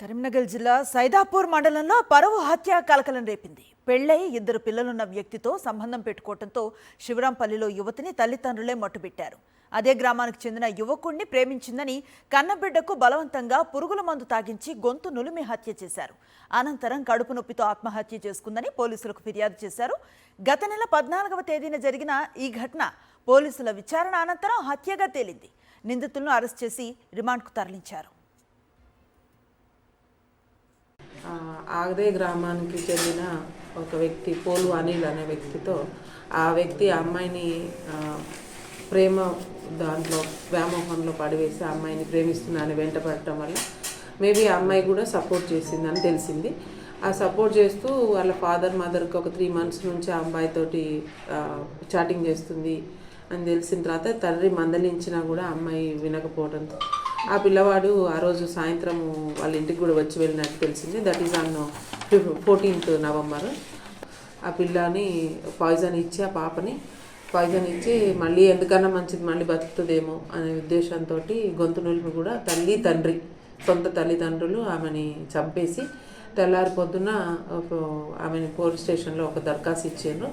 కరీంనగర్ జిల్లా సైదాపూర్ మండలంలో పరువు హత్య కలకలం రేపింది. పెళ్లై 2 పిల్లలున్న వ్యక్తితో సంబంధం పెట్టుకోవడంతో శివరాంపల్లిలో యువతిని తల్లిదండ్రులే మట్టుబెట్టారు. అదే గ్రామానికి చెందిన యువకుడిని ప్రేమించిందని కన్నబిడ్డకు బలవంతంగా పురుగుల మందు తాగించి గొంతు నులిమి హత్య చేశారు. అనంతరం కడుపు నొప్పితో ఆత్మహత్య చేసుకుందని పోలీసులకు ఫిర్యాదు చేశారు. గత నెల 14వ తేదీన జరిగిన ఈ ఘటన పోలీసుల విచారణ అనంతరం హత్యగా తేలింది. నిందితులను అరెస్ట్ చేసి రిమాండ్కు తరలించారు. ఆగదే గ్రామానికి చెందిన ఒక వ్యక్తి పోలు అనిల్ అనే వ్యక్తితో ఆ వ్యక్తి అమ్మాయిని ప్రేమ దాంట్లో వ్యామోహంలో పడివేసి ఆ అమ్మాయిని ప్రేమిస్తుందని వెంటపడటం వల్ల మేబీ ఆ అమ్మాయి కూడా సపోర్ట్ చేసిందని తెలిసింది. ఆ సపోర్ట్ చేస్తూ వాళ్ళ ఫాదర్ మదర్కి ఒక 3 months నుంచి ఆ అమ్మాయితోటి చాటింగ్ చేస్తుంది అని తెలిసిన తర్వాత తండ్రి మందలించినా కూడా అమ్మాయి వినకపోవడంతో ఆ పిల్లవాడు ఆ రోజు సాయంత్రం వాళ్ళ ఇంటికి కూడా వచ్చి వెళ్ళినట్టు తెలిసింది. That is on 14th November. ఆ పిల్లని పాయిజన్ ఇచ్చి ఆ పాపని పాయిజన్ ఇచ్చి మళ్ళీ ఎందుకన్నా మంచిది మళ్ళీ బతుకుతుందేమో అనే ఉద్దేశంతో గొంతు నులిమి కూడా తండ్రి సొంత తల్లిదండ్రులు ఆమెని చంపేసి తెల్లారి పొద్దున ఆమెని పోలీస్ స్టేషన్లో ఒక దరఖాస్తు ఇచ్చారు.